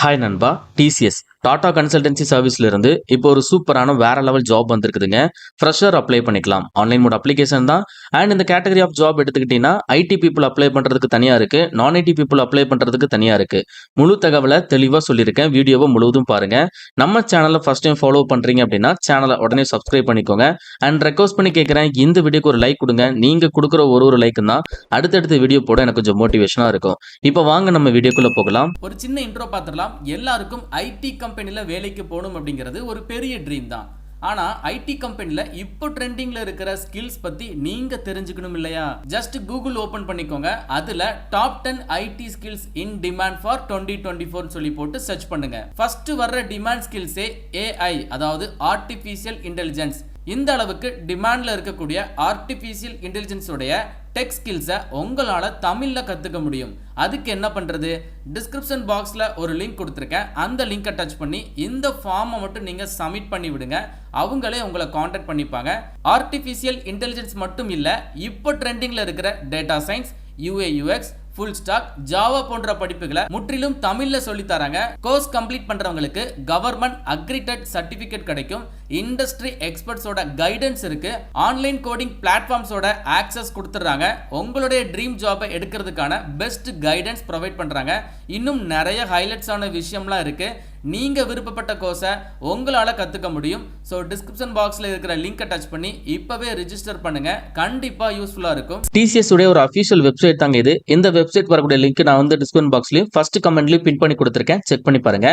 Hi நண்பா. TCS Tata consultancy சர்வீஸ்ல இருந்து இப்போ ஒரு சூப்பரான வேற லெவல் ஜாப் வந்திருக்குதுங்க. ஃப்ரெஷர் அப்ளை பண்ணிக்கலாம். ஆன்லைன் மோட் அப்ளிகேஷன் தான். அண்ட் இந்த கேட்டகரி ஆஃப் ஜாப் எடுத்துக்கிட்டீங்கன்னா ஐடி பீப்புள் அப்ளை பண்றதுக்கு தனியா இருக்கு, நான் ஐடி பீப்புள் அப்ளை பண்றதுக்கு தனியா இருக்கு. முழு தகவலை தெளிவா சொல்லியிருக்கேன். வீடியோவை முழுவதும் பாருங்க. நம்ம சேனலை ஃபர்ஸ்ட் டைம் ஃபாலோ பண்றீங்க அப்படின்னா சேனலை உடனே சப்ஸ்கிரைப் பண்ணிக்கோங்க. அண்ட் ரெக்வஸ்ட் பண்ணி கேட்கிறேன், இந்த வீடியோக்கு ஒரு லைக் கொடுங்க. நீங்க கொடுக்குற ஒரு லைக் தான் அடுத்தடுத்த வீடியோ போட எனக்கு கொஞ்சம் மோட்டிவேஷனா இருக்கும். இப்போ வாங்க நம்ம வீடியோக்குள்ள போகலாம். ஒரு சின்ன இன்ட்ரோ பார்த்துடலாம். எல்லாருக்கும் ஐடி கம்பெனியில் வேலைக்கு போகணும் அப்படிங்கிறது ஒரு பெரிய ட்ரீம் தான். ஆனால் ஐடி கம்பெனியில் இப்போ ட்ரெண்டிங்கில் இருக்கிற ஸ்கில்ஸ் பற்றி நீங்கள் தெரிஞ்சுக்கணும் இல்லையா? ஜஸ்ட் கூகுள் ஓப்பன் பண்ணிக்கோங்க. அதில் top 10 IT skills in demand for 2024 சொல்லி போட்டு சர்ச் பண்ணுங்க. ஃபர்ஸ்ட் வர்ற டிமாண்ட் ஸ்கில்ஸே ஏஐ, அதாவது ஆர்டிஃபிஷியல் இன்டெலிஜென்ஸ். இந்த அளவுக்கு டிமாண்ட்ல இருக்கக்கூடிய ஆர்டிஃபிஷியல் இன்டெலிஜென்ஸ் உடைய டெக் ஸ்கில்ஸை உங்களால் தமிழில் கற்றுக்க முடியும். அதுக்கு என்ன பண்ணுறது? டிஸ்கிரிப்ஷன் பாக்ஸில் ஒரு லிங்க் கொடுத்துருக்கேன். அந்த லிங்கை டச் பண்ணி இந்த ஃபார்மை மட்டும் நீங்கள் சப்மிட் பண்ணி விடுங்க. அவங்களே உங்களை காண்டாக்ட் பண்ணிப்பாங்க. ஆர்டிஃபிஷியல் இன்டெலிஜென்ஸ் மட்டும் இல்லை, இப்போ ட்ரெண்டிங்கில் இருக்கிற data science, UI UX, full stack, Java போன்ற படிப்புகளை முற்றிலும் தமிழ்ல சொல்லி தராங்க. கோர்ஸ் கம்ப்ளீட் பண்றவங்களுக்கு கவர்மெண்ட் அக்ரிடெட் சர்டிபிகேட் கிடைக்கும். இண்டஸ்ட்ரி எக்ஸ்பர்ட்ஸோட கைடன்ஸ் இருக்கு. ஆன்லைன் கோடிங் பிளாட்ஃபார்ம்ஸோட ஆக்சஸ் கொடுத்துறாங்க. உங்களுடைய ட்ரீம் ஜாபை எடுக்கிறதுக்கான பெஸ்ட் கைடன்ஸ் ப்ரொவைட் பண்றாங்க. இன்னும் நிறைய ஹைலைட்ஸ் ஆன விஷயம்லாம் இருக்கு. நீங்க விருப்பப்பட்ட கோர்ஸை உங்களால கத்துக்க முடியும். ஸோ டிஸ்கிரிப்ஷன் பாக்ஸ்ல இருக்கிற லிங்கை டச் பண்ணி இப்பவே ரிஜிஸ்டர் பண்ணுங்க. கண்டிப்பா யூஸ்ஃபுல்லா இருக்கும். டிசிஎஸ் உடைய ஒரு அஃபிஷியல் வெப்சைட் தாங்க இது. இந்த வெப்சைட் வரக்கூடிய லிங்க் நான் வந்து டிஸ்கிரிப்ஷன் பாக்ஸ்லயும் ஃபர்ஸ்ட் கமெண்ட்லயும் பின் பண்ணி கொடுத்துருக்கேன். செக் பண்ணி பாருங்க.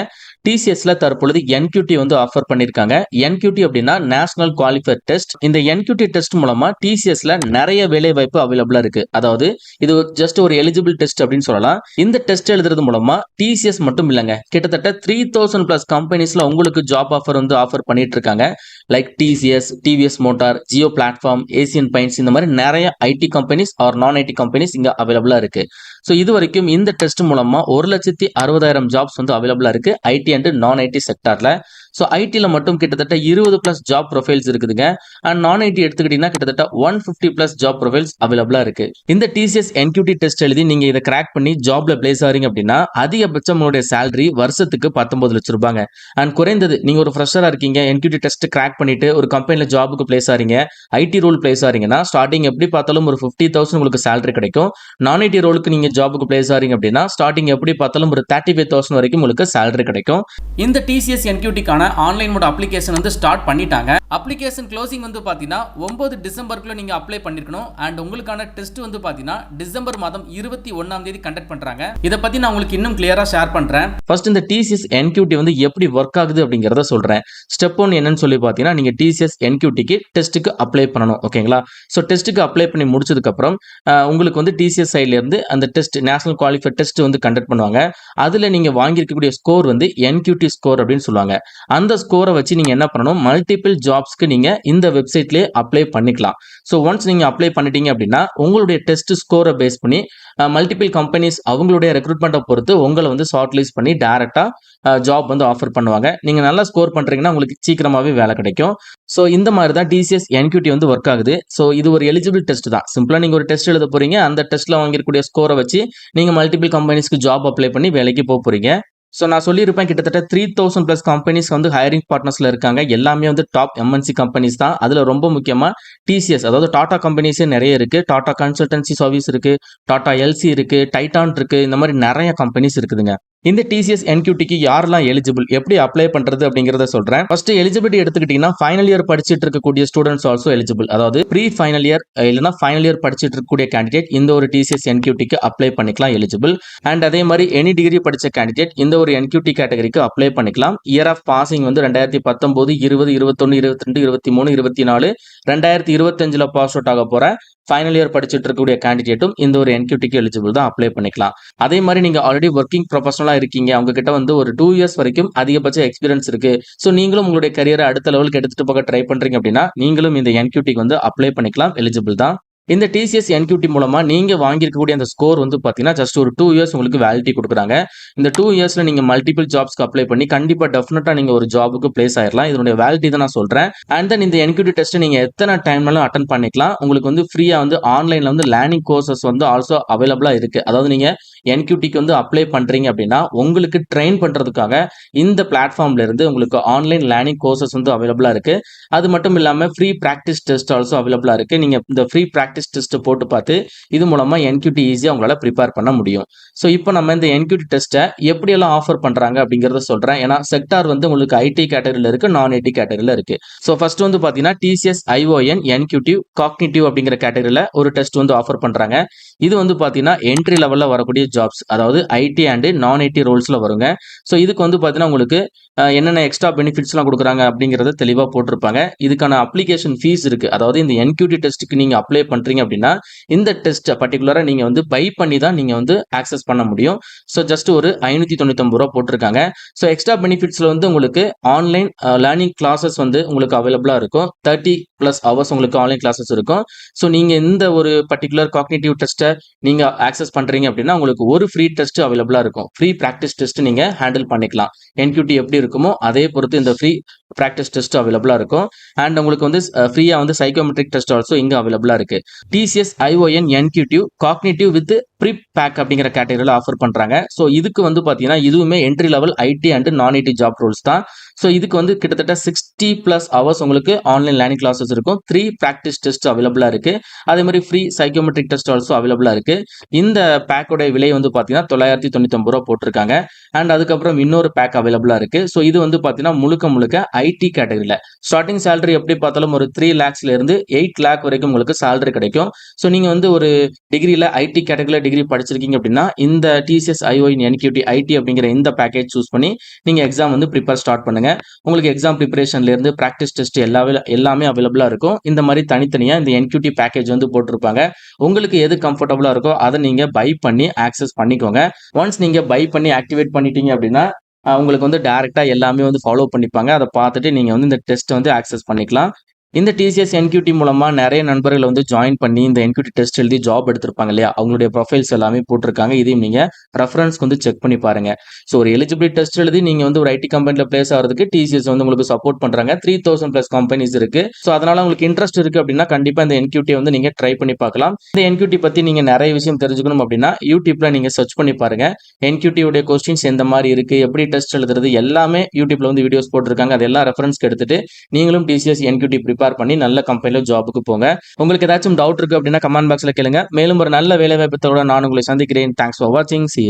டிசிஎஸ்ல தற்பொழுது என்கியூடி வந்து ஆஃபர் பண்ணிருக்காங்க. என்கியூடி அப்படின்னா நேஷனல் குவாலிஃபைட் டெஸ்ட். இந்த என்கியூடி டெஸ்ட் மூலமா டிசிஎஸ்ல நிறைய வேலை வாய்ப்பு அவைலபிளா இருக்கு. அதாவது இது ஜஸ்ட் ஒரு எலிஜிபிள் டெஸ்ட் அப்படின்னு சொல்லலாம். இந்த டெஸ்ட் எழுதுறது மூலமா டிசிஎஸ் மட்டும் இல்லைங்க, கிட்டத்தட்ட 3000+ கம்பெனிஸ்ல உங்களுக்கு ஜாப் ஆஃபர் வந்து ஆஃபர் பண்ணிட்டு இருக்காங்க. Like TCS, TVS motor, Jio platform, Asian paints, இந்த மாதிரி நிறைய ஐடி கம்பெனிஸ் ஆர் நான் ஐடி கம்பெனிஸ் இங்க அவைலபிளா இருக்கு. ஸோ இது வரைக்கும் இந்த டெஸ்ட் மூலமா 1,60,000 ஜாப்ஸ் வந்து அவைலபிளா இருக்கு ID and non ID செக்டார்ல. So ஐடியில் மட்டும் கிட்டத்தட்ட 20+ ஜாப் ப்ரொஃபைல்ஸ் இருக்குதுங்க. அண்ட் நான் ஐடி எடுத்துக்கிட்டீங்கன்னா கிட்டத்தட்ட 150+ ஜாப் ப்ரொஃபைல்ஸ் அவைலபிளா இருக்கு. இந்த டிசிஎஸ் என்கியூடி டெஸ்ட் எழுதி நீங்க இதை கிராக் பண்ணி ஜாப்ல பிளேஸ் ஆறீங்க அப்படின்னா அதிகபட்சம் உங்களுடைய சேலரி வருஷத்துக்கு 19 லட்சம் ரூபாங்க. அண்ட் குறைந்தது நீங்க ஒரு ஃப்ரெஷரா இருக்கீங்க, என்கியூடி டெஸ்ட் கிராக் பண்ணிட்டு ஒரு கம்பெனில ஜாபுக்கு பிளேஸ் ஆறீங்க, ஐடி ரோல் பிளேஸ் ஆறீங்கன்னா ஸ்டார்டிங் எப்படி பார்த்தாலும் ஒரு 50,000 உங்களுக்கு சேலரி கிடைக்கும். நான் ஐடி ரோலுக்கு நீங்க ஜாபுக்கு பிளேஸ் ஆறீங்க அப்படின்னா ஸ்டார்டிங் எப்படி பார்த்தாலும் ஒரு 35,000 வரைக்கும் உங்களுக்கு சேலரி கிடைக்கும். இந்த டிசிஎஸ் என்கியூடிக்கான ஆன்லைன் மோட் அப்ளிகேஷன் வந்து ஸ்டார்ட் பண்ணிட்டாங்க. அப்ளிகேஷன் க்ளோசிங் வந்து பாத்தீங்கன்னா 9 டிசம்பருக்குள்ள நீங்க அப்ளை பண்ணிருக்கணும். அண்ட் உங்களுக்கான டெஸ்ட் வந்து பாத்தீங்கன்னா டிசம்பர் மாதம் 21ஆம் தேதி கண்டக்ட் பண்றாங்க. இத பத்தி நான் உங்களுக்கு இன்னும் கிளியரா ஷேர் பண்றேன். ஃபர்ஸ்ட் இந்த டிசிஎஸ் என்கியூடி வந்து எப்படி ஒர்க் ஆகுது அப்படிங்கறத சொல்றேன். ஸ்டெப் 1 என்னன்னு சொல்லி பாத்தீங்கன்னா, நீங்க டிசிஎஸ் என்கியூடிக்கு டெஸ்ட்டுக்கு அப்ளை பண்ணணும். ஓகேங்களா? ஸோ டெஸ்ட்டுக்கு அப்ளை பண்ணி முடிச்சதுக்கு அப்புறம் உங்களுக்கு வந்து டிசிஎஸ் சைட்ல இருந்து அந்த டெஸ்ட் நேஷனல் குவாலிஃபைட் டெஸ்ட் வந்து கண்டக்ட் பண்ணுவாங்க. அதுல நீங்க வாங்கியிருக்கக்கூடிய ஸ்கோர் வந்து என்கியூடி ஸ்கோர் அப்படின்னு சொல்லுவாங்க. அந்த ஸ்கோரை வச்சு நீங்க என்ன பண்ணணும், மல்டிபிள் ஜாப்ஸ்க்கு நீங்க இந்த வெப்சைட்லயே அப்ளை பண்ணிக்கலாம். ஸோ ஒன்ஸ் நீங்க அப்ளை பண்ணிட்டீங்க அப்படின்னா உங்களுடைய டெஸ்ட் ஸ்கோரை பேஸ் பண்ணி மல்டிபிள் கம்பெனிஸ் அவங்களுடைய ரெக்ரூட்மெண்ட்டை பொறுத்து உங்களை வந்து ஷார்ட் லிஸ்ட் பண்ணி டைரக்டா ஜாப் வந்து ஆஃபர் பண்ணுவாங்க. நீங்க நல்லா ஸ்கோர் பண்றீங்கன்னா உங்களுக்கு சீக்கிரமாவே வேலை கிடைக்கும். ஸோ இந்த மாதிரி தான் டிசிஎஸ் என்கியூடி வந்து ஒர்க் ஆகுது. ஸோ இது ஒரு எலிஜிபிள் டெஸ்ட் தான். சிம்பிளா நீங்க ஒரு டெஸ்ட் எழுத போறீங்க. அந்த டெஸ்ட்ல வாங்கிருக்கக்கூடிய ஸ்கோரை வச்சு நீங்க மல்டிபிள் கம்பெனிஸ்க்கு ஜாப் அப்ளை பண்ணி வேலைக்கு போறீங்க. ஸோ நான் சொல்லியிருப்பேன், கிட்டத்தட்ட 3000+ கம்பெனிஸ் வந்து ஹையரிங் பார்ட்னர்ஸ்ல இருக்காங்க. எல்லாமே வந்து டாப் எம்என்சி கம்பெனிஸ் தான். அதுல ரொம்ப முக்கியமா டிசிஎஸ், அதாவது டாடா கம்பெனிஸே நிறைய இருக்கு. டாடா கன்சல்டன்சி சர்வீஸ் இருக்கு, டாடா எல்சி இருக்கு, டைட்டான் இருக்கு, இந்த மாதிரி நிறைய கம்பெனிஸ் இருக்குதுங்க. இந்த டிசிஎஸ் என்கியூடிக்கு யாரெல்லாம் எலிஜிபிள், எப்படி அப்ளை பண்றது அப்படிங்கறத சொல்றேன். ஃபர்ஸ்ட் எலிஜிபிலிட்டி எடுத்துக்கிட்டீங்கன்னா ஃபைனல் இயர் படிச்சிட்டு இருக்கக்கூடிய ஸ்டூடெண்ட்ஸ் ஆல்சோ எலிஜிபிள். அதாவது ப்ரீ ஃபைனல் இயர் இல்லைன்னா ஃபைனல் இயர் படிச்சிட்டு இருக்கக்கூடிய கேண்டிடேட் இந்த ஒரு டிசிஎஸ் என்கியூடிக்கு அப்ளை பண்ணிக்கலாம், எலிஜிபிள். அண்ட் அதே மாதிரி எனி டிகிரி படிச்ச கேண்டிடேட் இந்த ஒரு என்கியூடி கேட்டகரிக்கு அப்ளை பண்ணிக்கலாம். இயர் ஆஃப் பாசிங் வந்து 2019, 20, 21, 22, 23, 24, 2025ல பாஸ் அவுட் ஆக போற ஃபைனல் இயர் படிச்சுட்டு இருக்கக்கூடிய கேண்டிடேட்டும் இந்த ஒரு என்கியூடிக்கு எலிஜிபிள் தான், அப்ளை பண்ணிக்கலாம். அதே மாதிரி நீங்க ஆல்ரெடி ஒர்க்கிங் ப்ரொஃபஷனலா இருக்கீங்க, அவங்க கிட்ட வந்து ஒரு 2 இயர்ஸ் வரைக்கும் அதிகபட்ச எக்ஸ்பீரியன்ஸ் இருக்கு. ஸோ நீங்களும் உங்களுடைய கரியரை அடுத்த லெவலுக்கு எடுத்துட்டு போக ட்ரை பண்றீங்க அப்படின்னா நீங்களும் இந்த என்கியூடிக்கு வந்து அப்ளை பண்ணிக்கலாம், எலிஜிபிள் தான். இந்த டிசிஎஸ் என்கியூடி மூலமா நீங்க வாங்கியிருக்கக்கூடிய அந்த ஸ்கோர் வந்து பாத்தீங்கன்னா ஜஸ்ட் ஒரு 2 இயர்ஸ் உங்களுக்கு வேலிடிட்டி கொடுக்குறாங்க. இந்த 2 இயர்ஸ்ல நீங்க மல்டிபிள் ஜாப்ஸ்க்கு அப்ளை பண்ணி கண்டிப்பா டெஃபினட்டா நீங்க ஒரு ஜாபுக்கு பிளேஸ் ஆயிடலாம். இதனுடைய வேலிடிட்டி தான் நான் சொல்றேன். அண்ட் தென் இந்த என்கியூடி டெஸ்ட் நீங்க எத்தனை டைம்னாலும் அட்டன் பண்ணிக்கலாம். உங்களுக்கு வந்து ஃப்ரீயா வந்து ஆன்லைன்ல வந்து லேர்னிங் கோர்சஸ் வந்து ஆல்சோ அவைலபிளா இருக்கு. அதாவது நீங்க என்கியூடிக்கு வந்து அப்ளை பண்றீங்க அப்படின்னா உங்களுக்கு ட்ரெயின் பண்றதுக்காக இந்த பிளாட்ஃபார்ம்ல இருந்து உங்களுக்கு ஆன்லைன் லேர்னிங் கோர்சஸ் வந்து அவைலபிளா இருக்கு. அது மட்டும் இல்லாம ஃப்ரீ பிராக்டிஸ் டெஸ்ட் ஆல்சோ அவைலபிளா இருக்கு. நீங்க இந்த ஃப்ரீ பிராக்டிஸ் டெஸ்ட் போட்டு பார்த்து இது மூலமா என்கியூடி ஈஸியா உங்களால ப்ரிப்பேர் பண்ண முடியும். ஸோ இப்போ நம்ம இந்த என்கியூடி டெஸ்ட்டை எப்படியெல்லாம் ஆஃபர் பண்றாங்க அப்படிங்கிறத சொல்றேன். ஏன்னா செக்டார் வந்து உங்களுக்கு ஐடி கேட்டகரியில இருக்கு, நான் ஐடி கேட்டகரியில இருக்கு. ஸோ ஃபர்ஸ்ட் வந்து பாத்தீங்கன்னா டிசிஎஸ் ஐஓஎன் என்கியூடிவ் காக்னிட்டிவ் அப்படிங்கிற கேட்டகரியில ஒரு டெஸ்ட் வந்து ஆஃபர் பண்றாங்க. இது வந்து பாத்தீங்கன்னா என்ட்ரி லெவல்ல வரக்கூடிய ஜாப்ஸ், அதாவது ஐடி அண்ட் நான் ஐடி ரோல்ஸ்ல வருங்க. ஸோ இதுக்கு வந்து பாத்தீங்கன்னா உங்களுக்கு என்னென்ன எக்ஸ்ட்ரா பெனிஃபிட்ஸ்லாம் கொடுக்குறாங்க அப்படிங்கிறத தெளிவாக போட்டிருப்பாங்க. இதுக்கான அப்ளிகேஷன் ஃபீஸ் இருக்கு. அதாவது இந்த என்கியூடி டெஸ்ட்டுக்கு நீங்க அப்ளை பண்றீங்க அப்படின்னா இந்த டெஸ்ட்டை பர்டிகுலரா நீங்க வந்து பை பண்ணி தான் நீங்க வந்து ஆக்சஸ் பண்ண முடியும். ஸோ ஜஸ்ட் ஒரு 599 ரூபா போட்டிருக்காங்க. ஸோ எக்ஸ்ட்ரா பெனிஃபிட்ஸ்ல வந்து உங்களுக்கு ஆன்லைன் லேர்னிங் கிளாஸஸ் வந்து உங்களுக்கு அவைலபிளா இருக்கும். 30+ ஹவர்ஸ் உங்களுக்கு ஆன்லைன் கிளாஸஸ் இருக்கும். ஸோ நீங்க இந்த ஒரு பர்டிகுலர் காக்னிட்டிவ் டெஸ்ட்டை நீங்க ஆக்சஸ் பண்றீங்க அப்படின்னா உங்களுக்கு ஒரு ஃப்ரீ டெஸ்ட் அவைலபிளா இருக்கும். ஃப்ரீ பிராக்டிஸ் டெஸ்ட் நீங்க ஹேண்டில் பண்ணிக்கலாம். என்கியூடி எப்படி இருக்குமோ அதே பொறுத்து இந்த ஃப்ரீ பிராக்டிஸ் டெஸ்ட் அவைலபிளா இருக்கும். அண்ட் உங்களுக்கு வந்து ஃப்ரீயா வந்து சைக்கோமெட்ரிக் டெஸ்ட் ஆல்சோ இங்க அவைலபிளா இருக்கு. டிசிஎஸ் ஐஓஎன் என்கியூடிவ் காக்னிட்டிவ் வித் ப்ரிப் பேக் அப்படிங்கிற கேட்டகரியில் ஆஃபர் பண்றாங்க. ஸோ இதுக்கு வந்து பாத்தீங்கன்னா இதுவுமே entry level IT and non IT job roles தான். ஸோ இதுக்கு வந்து கிட்டத்தட்ட 60+ ஹவர்ஸ் உங்களுக்கு ஆன்லைன் லேர்னிங் கிளாஸஸ் இருக்கும். 3 பிராக்டிஸ் டெஸ்ட் அவைலபிளா இருக்கு. அதே மாதிரி ஃப்ரீ சைக்கோமெட்ரிக் டெஸ்ட் ஆல்சோ அவைலபிளா இருக்கு. இந்த பேக்கோட விலை வந்து பாத்தீங்கன்னா 999 ரூபா போட்டிருக்காங்க. அண்ட் அதுக்கப்புறம் இன்னொரு பேக் அவைலபிளா இருக்கு. ஸோ இது வந்து பாத்தீங்கன்னா முழுக்க ஐடி கேட்டகரியில ஸ்டார்டிங் சேலரி எப்படி பார்த்தாலும் ஒரு 3 lakhsல இருந்து 8 lakh வரைக்கும் உங்களுக்கு சேலரி கிடைக்கும். ஸோ நீங்க வந்து ஒரு டிகிரியில ஐடி கேட்டகரியில டிகிரி படிச்சிருக்கீங்க அப்படின்னா இந்த டிசிஎஸ் ஐஓஎன் என்கியூடி ஐடி அப்படிங்கிற இந்த பேக்கேஜ் சூஸ் பண்ணி நீங்க எக்ஸாம் வந்து ப்ரிப்பேர் ஸ்டார்ட் பண்ணுங்க. உங்களுக்கு எக்ஸாம் ப்ரிப்பரேஷன்ல இருந்து பிராக்டிஸ் டெஸ்ட் எல்லாமே அவைலபிளா இருக்கும். இந்த மாதிரி தனித்தனியா இந்த என்கியூடி பேக்கேஜ் வந்து போட்டிருப்பாங்க. உங்களுக்கு எது கம்ஃபர்டபுளா இருக்கோ அதை நீங்க பை பண்ணி ஆக்சஸ் பண்ணிக்கோங்க. ஒன்ஸ் நீங்க பை பண்ணி ஆக்டிவேட் பண்ணிட்டீங்க அப்படின்னா உங்களுக்கு வந்து டைரக்டா எல்லாமே வந்து ஃபாலோ பண்ணிப்பாங்க. அதை பார்த்துட்டு நீங்க வந்து இந்த டெஸ்ட் வந்து ஆக்சஸ் பண்ணிக்கலாம். இந்த டிசிஎஸ் என்கியூடி மூலமா நிறைய நண்பர்கள் வந்து ஜாயின் பண்ணி இந்த என்கியூடி டெஸ்ட் எழுதி ஜாப் எடுத்திருப்பாங்க இல்லையா, அவங்களுடைய ப்ரொஃபைல்ஸ் எல்லாமே போட்டிருக்காங்க. இதையும் நீங்க ரெஃபரன்ஸ்க்கு வந்து செக் பண்ணி பாருங்க. ஸோ ஒரு எலிஜிபிலிட்டி டெஸ்ட் எழுதி நீங்க வந்து ஒரு ஐடி கம்பெனில பிளேஸ் ஆகிறதுக்கு டிசிஎஸ் வந்து உங்களுக்கு சப்போர்ட் பண்றாங்க. 3000+ கம்பெனிஸ் இருக்கு. ஸோ அதனால உங்களுக்கு இன்ட்ரெஸ்ட் இருக்கு அப்படின்னா கண்டிப்பா இந்த என்கியூடி வந்து நீங்க ட்ரை பண்ணி பார்க்கலாம். இந்த என்கியூடி பத்தி நீங்க நிறைய விஷயம் தெரிஞ்சுக்கணும் அப்படின்னா யூடியூப்ல நீங்க சர்ச் பண்ணி பாருங்க. என்கியூடி உடைய கொஸ்டின்ஸ் எந்த மாதிரி இருக்கு, எப்படி டெஸ்ட் எழுதுறது எல்லாமே யூடியூப்ல வந்து வீடியோஸ் போட்டிருக்காங்க. அதெல்லாம் ரெஃபரன்ஸ்க்கு எடுத்துட்டு நீங்களும் டிசிஎஸ் என்கியூடி ப்ரிப்பேர் பண்ணி நல்ல கம்பெனில ஜாபுக்கு போங்க. உங்களுக்கு ஏதாச்சும் டவுட் இருக்கு அப்படின்னா கமெண்ட் பாக்ஸ்ல கேளுங்க. மேலும் ஒரு நல்ல வேலை வாய்ப்பத்தோட நான் உங்களை சந்திக்கிறேன். தேங்க்ஸ் ஃபார் வாட்சிங். See you.